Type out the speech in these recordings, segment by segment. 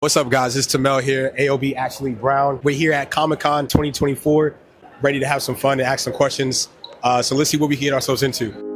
What's up, guys? It's Tamel here, ALB Ashley Brown. We're here at Comic-Con 2024, ready to have some fun and ask some questions. So let's see what we can get ourselves into.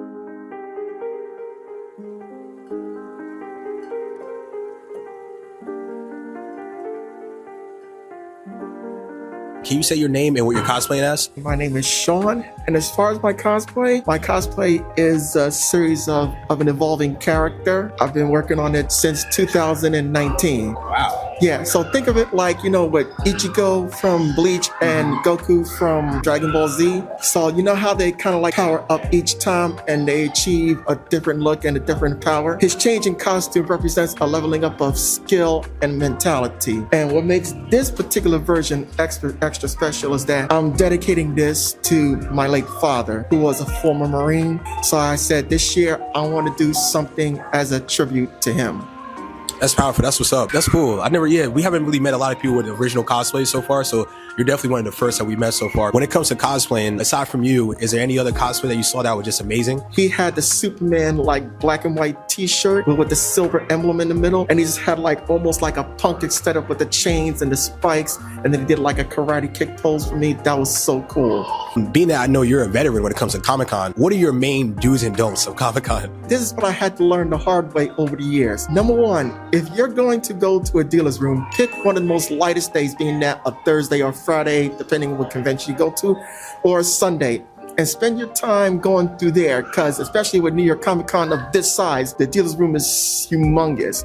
Can you say your name and what you're cosplaying as? My name is Sean, and as far as my cosplay is a series of an evolving character. I've been working on it since 2019. Wow. Yeah, so think of it like, with Ichigo from Bleach and Goku from Dragon Ball Z. So you know how they kind of like power up each time and they achieve a different look and a different power? His change in costume represents a leveling up of skill and mentality. And what makes this particular version extra special is that I'm dedicating this to my late father, who was a former Marine. So I said this year I want to do something as a tribute to him. That's powerful. That's what's up. That's cool. We haven't really met a lot of people with original cosplays so far, so you're definitely one of the first that we met so far. When it comes to cosplaying, aside from you, is there any other cosplay that you saw that was just amazing? He had the Superman like black and white t-shirt with the silver emblem in the middle, and he just had like almost like a punk setup with the chains and the spikes, and then he did like a karate kick pose for me. That was so cool. Being that I know you're a veteran when it comes to Comic-Con, what are your main do's and don'ts of Comic-Con? This is what I had to learn the hard way over the years. Number one, if you're going to go to a dealer's room, pick one of the most lightest days, being that a Thursday or Friday, depending on what convention you go to, or a Sunday. And spend your time going through there, because especially with New York Comic-Con of this size, the dealer's room is humongous.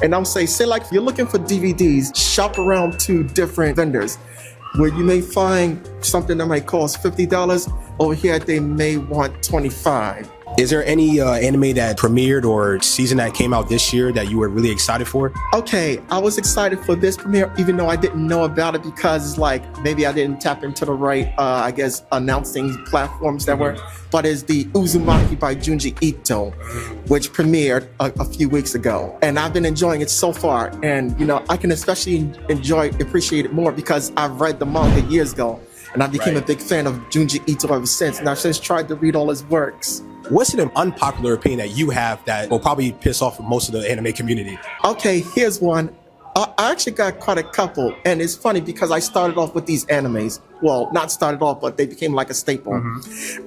And I'm saying, say like if you're looking for DVDs, shop around to different vendors where you may find something that might cost $50. Over here, they may want $25. Is there any anime that premiered or season that came out this year that you were really excited for? Okay, I was excited for this premiere, even though I didn't know about it, because it's like maybe I didn't tap into the right, announcing platforms that were. But it's the Uzumaki by Junji Ito, which premiered a few weeks ago. And I've been enjoying it so far. And, I can especially appreciate it more because I've read the manga years ago. And I became a big fan of Junji Ito ever since. And I've since tried to read all his works. What's an unpopular opinion that you have that will probably piss off most of the anime community? Okay, here's one. I actually got quite a couple, and it's funny because I started off with these animes. Well, not started off, but they became like a staple.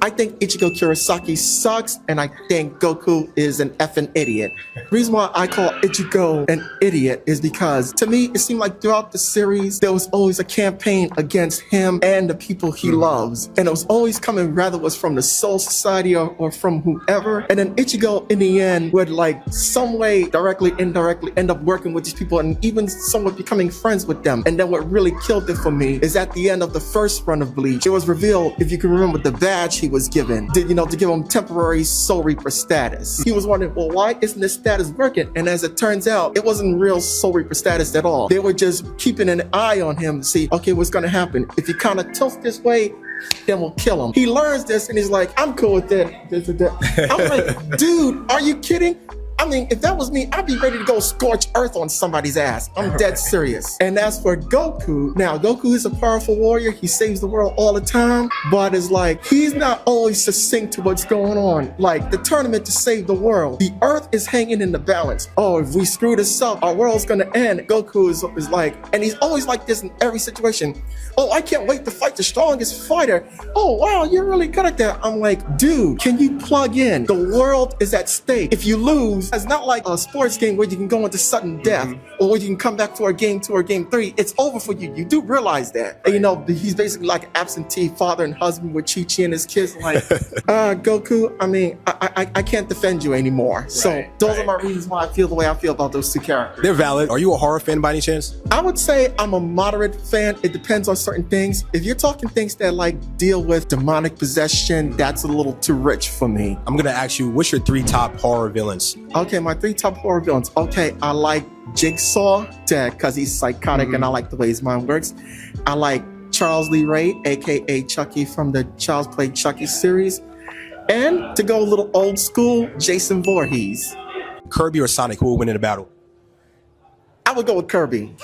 I think Ichigo Kurosaki sucks, and I think Goku is an effing idiot. The reason why I call Ichigo an idiot is because, to me, it seemed like throughout the series, there was always a campaign against him and the people he loves. And it was always coming, rather it was from the Soul Society or from whoever. And then Ichigo, in the end, would like some way, directly, indirectly, end up working with these people and even somewhat becoming friends with them. And then what really killed it for me is at the end of the first run of Bleach, it was revealed, if you can remember, the badge he was given, to give him temporary Soul Reaper status. He was wondering, well, why isn't this status working? And as it turns out, it wasn't real Soul Reaper status at all. They were just keeping an eye on him to see, okay, what's gonna happen? If he kind of tilts this way, then we'll kill him. He learns this and he's like, I'm cool with that. I'm like, dude, are you kidding? I mean, if that was me, I'd be ready to go scorch earth on somebody's ass. I'm dead serious. And as for Goku, now Goku is a powerful warrior. He saves the world all the time, but it's like, he's not always succinct to what's going on. Like the tournament to save the world, the earth is hanging in the balance. Oh, if we screw this up, our world's gonna end. Goku is like, and he's always like this in every situation. Oh, I can't wait to fight the strongest fighter. Oh, wow, you're really good at that. I'm like, dude, can you plug in? The world is at stake. If you lose, it's not like a sports game where you can go into sudden death or where you can come back for a game 2 or game 3. It's over for you. You do realize that. And, he's basically like an absentee father and husband with Chi-Chi and his kids. Like, Goku, I mean, I can't defend you anymore. So those are my reasons why I feel the way I feel about those two characters. They're valid. Are you a horror fan by any chance? I would say I'm a moderate fan. It depends on certain things. If you're talking things that like deal with demonic possession, that's a little too rich for me. I'm gonna ask you, what's your 3 top horror villains? Okay, my 3 top horror villains. Okay, I like Jigsaw, because he's psychotic and I like the way his mind works. I like Charles Lee Ray, aka Chucky from the Child's Play Chucky series. And to go a little old school, Jason Voorhees. Kirby or Sonic, who will win in a battle? I would go with Kirby.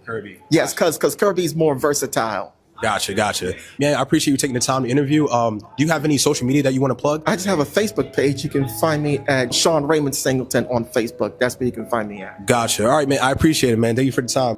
Kirby. Yes, because Kirby's more versatile. Gotcha. Man, I appreciate you taking the time to interview. Do you have any social media that you want to plug? I just have a Facebook page. You can find me at Sean Raymond Singleton on Facebook. That's where you can find me at. Gotcha. All right, man. I appreciate it, man. Thank you for the time.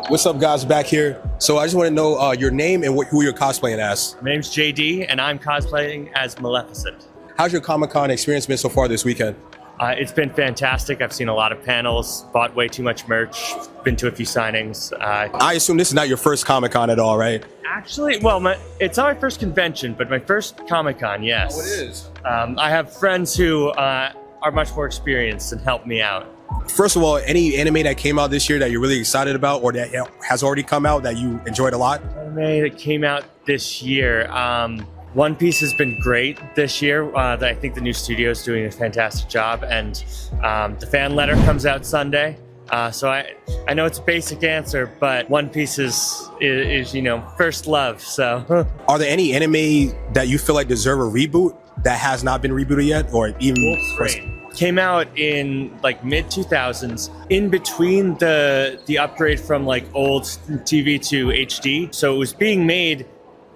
What's up, guys? Back here. So I just want to know your name and who you're cosplaying as. My name's JD, and I'm cosplaying as Maleficent. How's your Comic-Con experience been so far this weekend? It's been fantastic. I've seen a lot of panels, bought way too much merch, been to a few signings. I assume this is not your first Comic-Con at all, right? Actually, well, it's not my first convention, but my first Comic-Con, yes. Oh, it is? I have friends who are much more experienced and help me out. First of all, any anime that came out this year that you're really excited about or that has already come out that you enjoyed a lot? Anime that came out this year. One Piece has been great this year. I think the new studio is doing a fantastic job, and the fan letter comes out Sunday. So I know it's a basic answer, but One Piece is first love. So, are there any anime that you feel like deserve a reboot that has not been rebooted yet, or even? Came out in like mid 2000s, in between the upgrade from like old TV to HD. So it was being made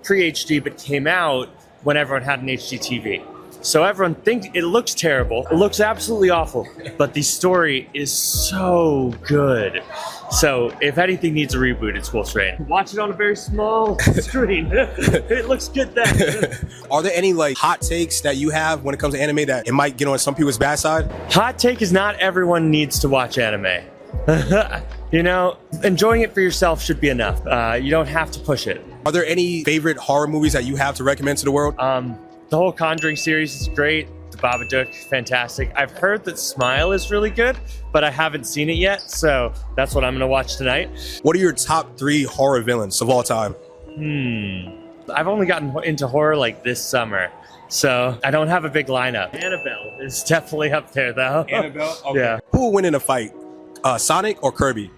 pre-HD, but came out when everyone had an HD TV. So everyone thinks it looks terrible. It looks absolutely awful, but the story is so good. So if anything needs a reboot, it's Wolf's Rain. Watch it on a very small screen. It looks good then. Are there any like hot takes that you have when it comes to anime that it might get on some people's bad side? Hot take is not everyone needs to watch anime. Enjoying it for yourself should be enough. You don't have to push it. Are there any favorite horror movies that you have to recommend to the world? The whole Conjuring series is great. The Babadook, fantastic. I've heard that Smile is really good, but I haven't seen it yet, so that's what I'm going to watch tonight. What are your top 3 horror villains of all time? I've only gotten into horror like this summer, so I don't have a big lineup. Annabelle is definitely up there, though. Annabelle? Okay. Yeah. Who will win in a fight? Sonic or Kirby?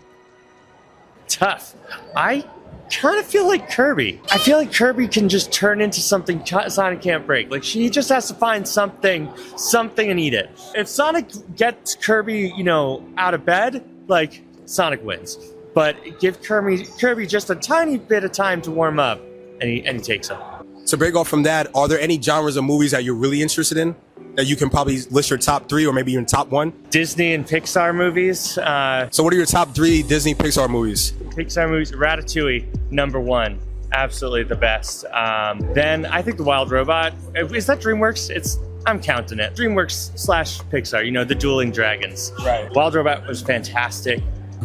Tough. I kind of feel like Kirby. I feel like Kirby can just turn into something Sonic can't break. Like, she just has to find something and eat it. If Sonic gets Kirby, out of bed, like, Sonic wins. But give Kirby just a tiny bit of time to warm up, and he takes him. To break off from that, are there any genres of movies that you're really interested in that you can probably list your top 3 or maybe even top 1? Disney and Pixar movies. So what are your top 3 Disney Pixar movies? Pixar movies, Ratatouille, #1. Absolutely the best. Then I think The Wild Robot. Is that DreamWorks? I'm counting it. DreamWorks / Pixar, the dueling dragons. Right. Wild Robot was fantastic.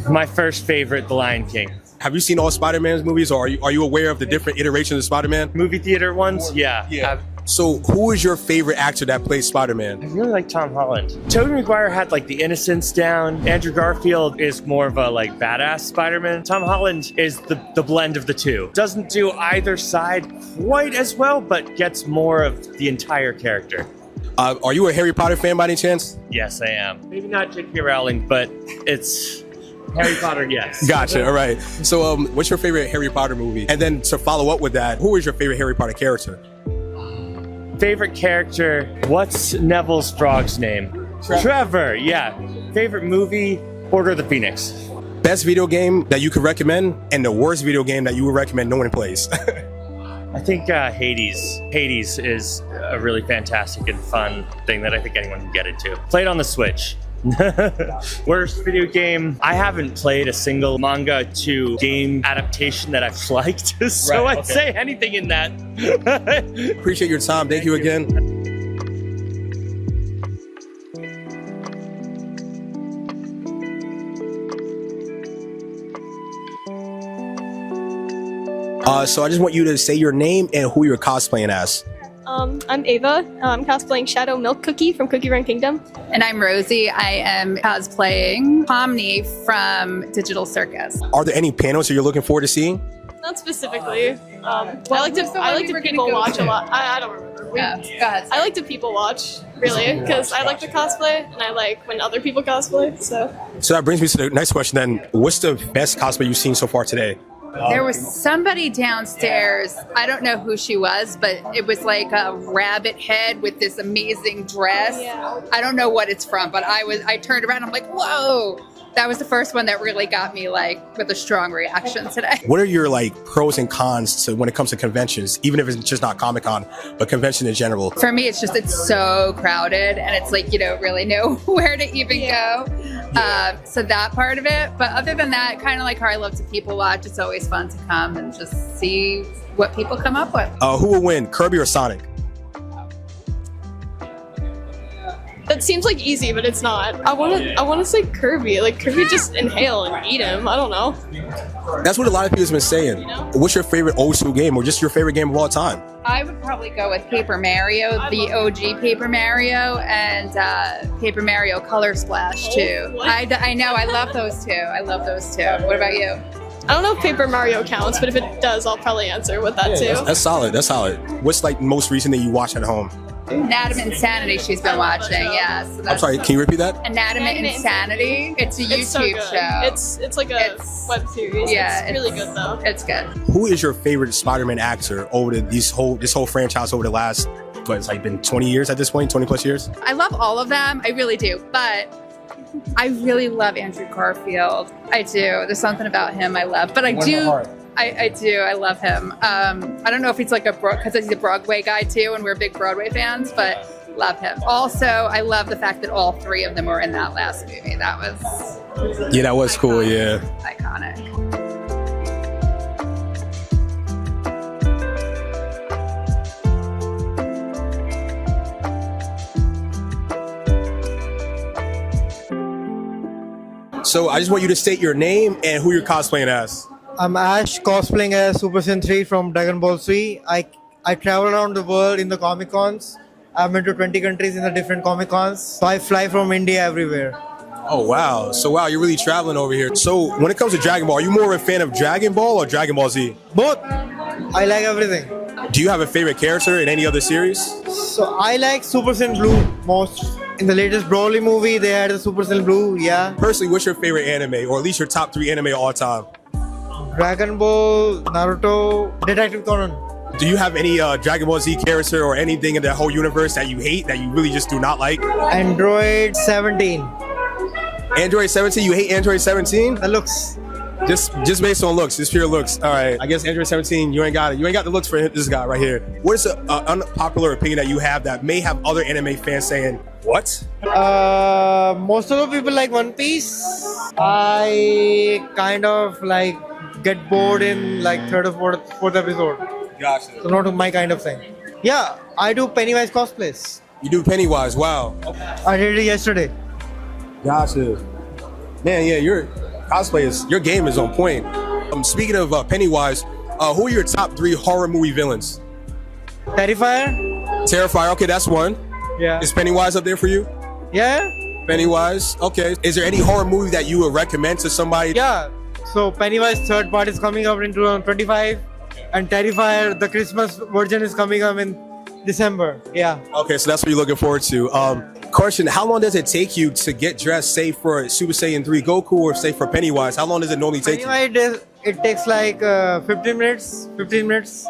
My first favorite, The Lion King. Have you seen all Spider-Man's movies, or are you aware of the different iterations of Spider-Man? Movie theater ones? Yeah. So who is your favorite actor that plays Spider-Man? I really like Tom Holland. Tobey Maguire had like the innocence down. Andrew Garfield is more of a like badass Spider-Man. Tom Holland is the blend of the two. Doesn't do either side quite as well, but gets more of the entire character. Are you a Harry Potter fan by any chance? Yes, I am. Maybe not J.K. Rowling, but it's Harry Potter, yes. Gotcha, all right. So what's your favorite Harry Potter movie? And then to follow up with that, who is your favorite Harry Potter character? Favorite character, what's Neville's frog's name? Trevor, yeah. Favorite movie, Order of the Phoenix. Best video game that you could recommend and the worst video game that you would recommend no one plays? I think Hades. Hades is a really fantastic and fun thing that I think anyone can get into. Played on the Switch. Worst video game. I haven't played a single manga to game adaptation that I've liked, so I'd say anything in that. Appreciate your time. Thank you again. So I just want you to say your name and who you're cosplaying as. I'm Ava. I'm cosplaying Shadow Milk Cookie from Cookie Run Kingdom. And I'm Rosie. I am cosplaying Pomni from Digital Circus. Are there any panels that you're looking forward to seeing? Not specifically. I like to people watch a lot. I don't remember. Go ahead. I like to people watch, really, because I like to cosplay and I like when other people cosplay. So that brings me to the next question then. What's the best cosplay you've seen so far today? There was somebody downstairs. I don't know who she was, but it was like a rabbit head with this amazing dress. Yeah. I don't know what it's from, but I turned around. I'm like, whoa. That was the first one that really got me like with a strong reaction today. What are your like pros and cons to when it comes to conventions, even if it's just not Comic-Con, but convention in general? For me, it's so crowded and it's like you don't really know where to even go. So that part of it. But other than that, kind of like how I love to people watch, it's always fun to come and just see what people come up with. Who will win, Kirby or Sonic? That seems like easy, but it's not. I want to say Kirby. Like Kirby, just inhale and eat him. I don't know. That's what a lot of people have been saying. You know? What's your favorite old school game or just your favorite game of all time? I would probably go with Paper Mario, the OG Paper Mario, and Paper Mario Color Splash too. What? I know, I love those two. What about you? I don't know if Paper Mario counts, but if it does, I'll probably answer with that too. That's solid. That's solid. What's like the most recent that you watch at home? Anatom Insanity she's been watching, yes. I'm sorry, can you repeat that? Anatom Insanity. It's a YouTube It's so good. show. It's like a web series. Yeah, it's really good though. It's good. Who is your favorite Spider-Man actor over this whole franchise over the last, it's like been 20 years at this point, 20 plus years? I love all of them. I really do. But I really love Andrew Garfield. I do. There's something about him I love. But I do. I do. I love him. I don't know if he's like because he's a Broadway guy too, and we're big Broadway fans, but love him. Also, I love the fact that all three of them were in that last movie. That was Cool. Yeah. Iconic. So I just want you to state your name and who you're cosplaying as. I'm Ash, cosplaying as Super Saiyan 3 from Dragon Ball Z. I travel around the world in the Comic Cons. I've been to 20 countries in the different Comic Cons. So I fly from India everywhere. Oh, wow. So, wow, you're really traveling over here. So, when it comes to Dragon Ball, are you more of a fan of Dragon Ball or Dragon Ball Z? Both. I like everything. Do you have a favorite character in any other series? So I like Super Saiyan Blue most. In the latest Broly movie, they had the Super Saiyan Blue, yeah. Personally, what's your favorite anime, or at least your top 3 anime of all time? Dragon Ball, Naruto, Detective Conan. Do you have any Dragon Ball Z character or anything in that whole universe that you hate, that you really just do not like? Android 17. Android 17? You hate Android 17? The looks. Just based on looks, just pure looks. All right, I guess Android 17, you ain't got it. You ain't got the looks for this guy right here. What is an unpopular opinion that you have that may have other anime fans saying, what? Most of the people like One Piece. I kind of like get bored in like third or fourth episode. Gotcha. So not my kind of thing. Yeah, I do Pennywise cosplays. You do Pennywise, wow. I did it yesterday. Gotcha. Man, yeah, your game is on point. Speaking of Pennywise, who are your top 3 horror movie villains? Terrifier, okay, that's one. Yeah. Is Pennywise up there for you? Yeah? Pennywise, okay. Is there any horror movie that you would recommend to somebody? Yeah. So Pennywise third part is coming up in 2025. And Terrifier, the Christmas version is coming up in December. Yeah. Okay, so that's what you're looking forward to. Question, how long does it take you to get dressed, say for Super Saiyan 3 Goku or say for Pennywise? How long does it normally take you? Pennywise, it takes like 15 minutes. 15 minutes.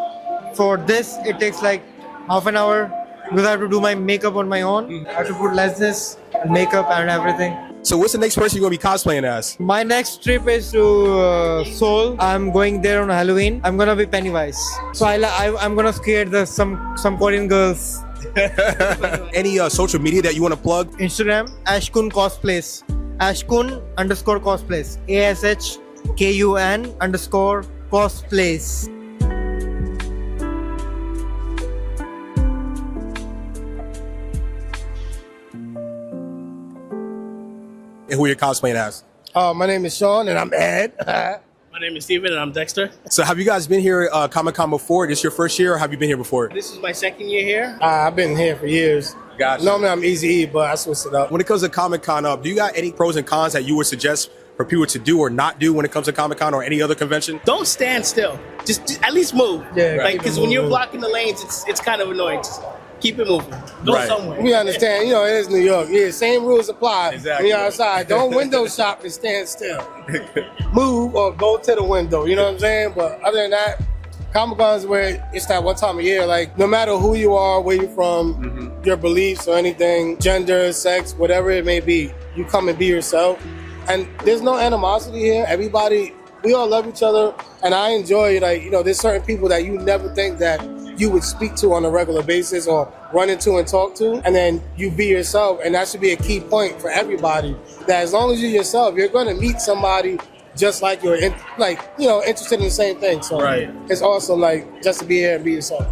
For this, it takes like half an hour because I have to do my makeup on my own. I have to put lenses, makeup and everything. So what's the next person you're going to be cosplaying as? My next trip is to Seoul. I'm going there on Halloween. I'm going to be Pennywise. So I'm going to scare some Korean girls. Any social media that you want to plug? Instagram, Ashkun Cosplays. Ashkun_cosplays. ASHKUN_cosplays. And who you're cosplaying as? My name is Sean, and I'm Ed. My name is Steven, and I'm Dexter. So have you guys been here Comic-Con before? This your first year, or have you been here before? This is my second year here. I've been here for years. Gotcha. Normally I'm Easy E, but I switched it up. When it comes to Comic-Con, do you got any pros and cons that you would suggest for people to do or not do when it comes to Comic-Con or any other convention? Don't stand still. Just at least move. Yeah, Like, keep because it when you're moving. blocking the lanes, it's kind of annoying. keep it moving. Go Right. somewhere. We understand, it is New York. Yeah, same rules apply. Exactly. When you're outside, don't window shop and stand still. Move or go to the window. You know what I'm saying? But other than that, Comic-Con is where it's that one time a year. Like, no matter who you are, where you're from, your beliefs or anything, gender, sex, whatever it may be, you come and be yourself. And there's no animosity here. Everybody, we all love each other. And I enjoy, there's certain people that you never think that you would speak to on a regular basis or run into and talk to, and then you be yourself. And that should be a key point for everybody, that as long as you're yourself, you're going to meet somebody just like you're interested in the same thing. So Right. It's awesome, just to be here and be yourself.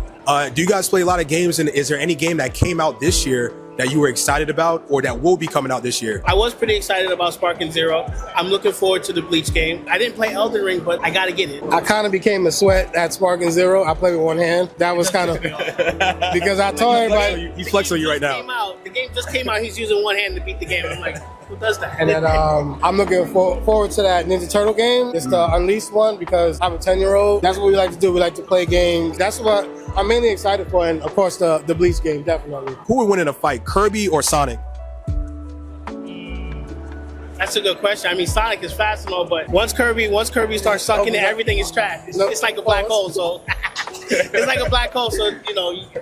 Do you guys play a lot of games, and is there any game that came out this year that you were excited about or that will be coming out this year? I was pretty excited about Sparking Zero. I'm looking forward to the Bleach game. I didn't play Elden Ring, but I got to get it. I kind of became a sweat at Sparking Zero. I play with one hand. That was kind of because I told everybody. He's flexing on you right now. The game just came out. He's using one hand to beat the game. I'm like, who does that? And then I'm looking forward to that Ninja Turtle game. It's the Unleashed one because I'm a 10-year-old. That's what we like to do. We like to play games. That's what I'm mainly excited for. And of course, the Bleach game, definitely. Who would win in a fight, Kirby or Sonic? That's a good question. I mean, Sonic is fast and all, but once Kirby starts sucking it, everything is trash. It's like a black hole. So it's like a black hole. So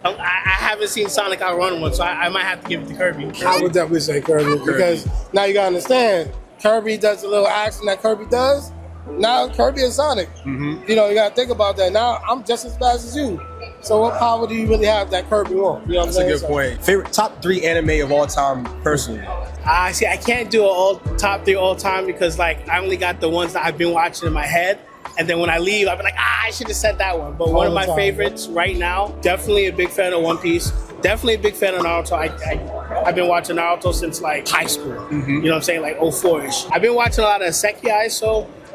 I haven't seen Sonic outrun one, so I might have to give it to Kirby. I would definitely say Kirby because now you gotta understand, Kirby does the little action that Kirby does. Now Kirby and Sonic. You gotta think about that. Now I'm just as fast as you. So what power do you really have that Kirby won't? You know what I'm saying? That's a good point. Favorite top 3 anime of all time, personally? See, I can't do top 3 all time because I only got the ones that I've been watching in my head. And then when I leave, I'll be like, I should have said that one. But one of my favorites right now, definitely a big fan of One Piece. Definitely a big fan of Naruto. I've been watching Naruto since high school. You know what I'm saying? 04-ish. I've been watching a lot of Isekai,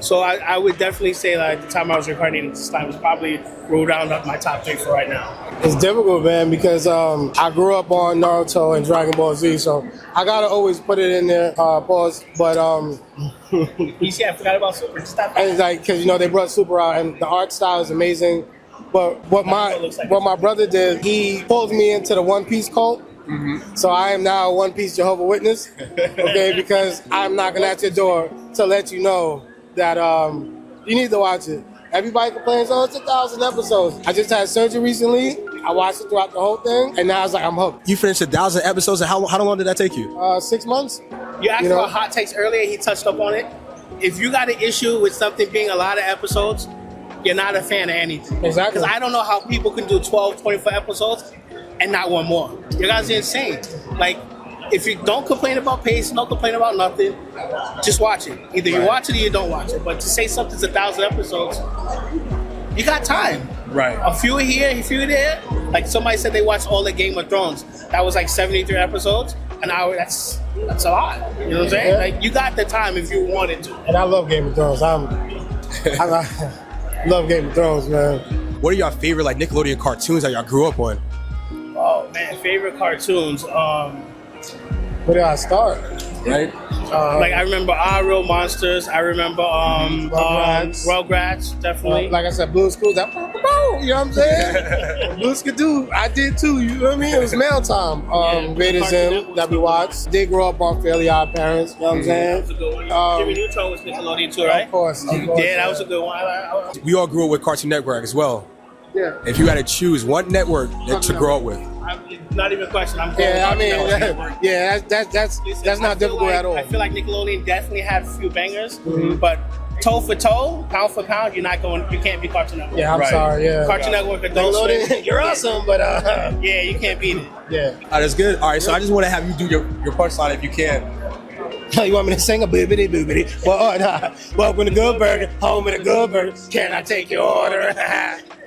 so I would definitely say the time I was recording this time was probably rolled round up my top 3 for right now. It's difficult, man, because I grew up on Naruto and Dragon Ball Z, so I gotta always put it in there. Pause. But You see, I forgot about Super. Stop. and it's because they brought Super out, and the art style is amazing. But what my brother did, he pulled me into the One Piece cult. So I am now a One Piece Jehovah's Witness, okay? Because I'm knocking at your door to let you know that you need to watch it. Everybody complains, it's 1,000 episodes. I just had surgery recently. I watched it throughout the whole thing, and now it's I'm hooked. You finished 1,000 episodes, and how long did that take you? 6 months. You asked about hot takes earlier. He touched up on it. If you got an issue with something being a lot of episodes, you're not a fan of anything. Exactly. Because I don't know how people can do 12, 24 episodes and not want more. You guys are insane. If you don't complain about pace, don't complain about nothing, just watch it. Either you watch it or you don't watch it. But to say something's 1,000 episodes, you got time. Right. A few here, a few there. Somebody said they watched all the Game of Thrones. That was 73 episodes. An hour, that's a lot. You know what I'm saying? Yeah. You got the time if you wanted to. And I love Game of Thrones. I love Game of Thrones, man. What are your favorite Nickelodeon cartoons that y'all grew up on? Oh man, favorite cartoons. Where do I start? Right. I remember Our Real Monsters. I remember Rugrats, definitely. Like I said, Blue's Clues. You know what I'm saying? Blue's Clues. I did too. You know what I mean? It was mail time. Rated Zim that we watched. Did grow up on Fairly Odd Parents. You know what I'm saying? That was a good one. Jimmy Neutron was Nickelodeon too, right? Of course. Yeah, that was a good one. We all grew up with Cartoon Network as well. Yeah. If you had to choose one network to grow up with. Not even a question. I'm going that's not difficult at all. I feel like Nickelodeon definitely had a few bangers, but toe for toe, pound for pound, you can't be Cartoon Network. Yeah, I'm sorry. Yeah. Cartoon Network, Adult Swim. You're awesome, but yeah, you can't beat it. Yeah. All right, that's good. All right, so I just want to have you do your punchline if you can. You want me to sing a boobity boobity? Welcome to Good Burger, home of the Good Burger. Can I take your order?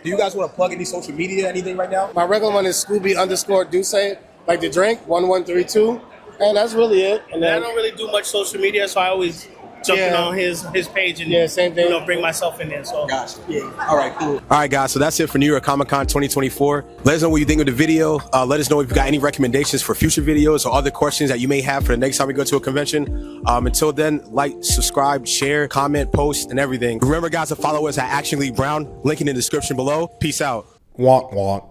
Do you guys want to plug any social media, anything right now? My regular one is Scooby_Duce, like the drink, 1132. And that's really it. And I then, don't really do much social media, so I always jump in on his page and same thing. bring myself in there. So Gotcha. Yeah. All right, cool. All right, guys. So that's it for New York Comic Con 2024. Let us know what you think of the video. Let us know if you got any recommendations for future videos or other questions that you may have for the next time we go to a convention. Until then, like, subscribe, share, comment, post, and everything. Remember, guys, to follow us at Action Lee Brown. Link in the description below. Peace out. Wonk, wonk.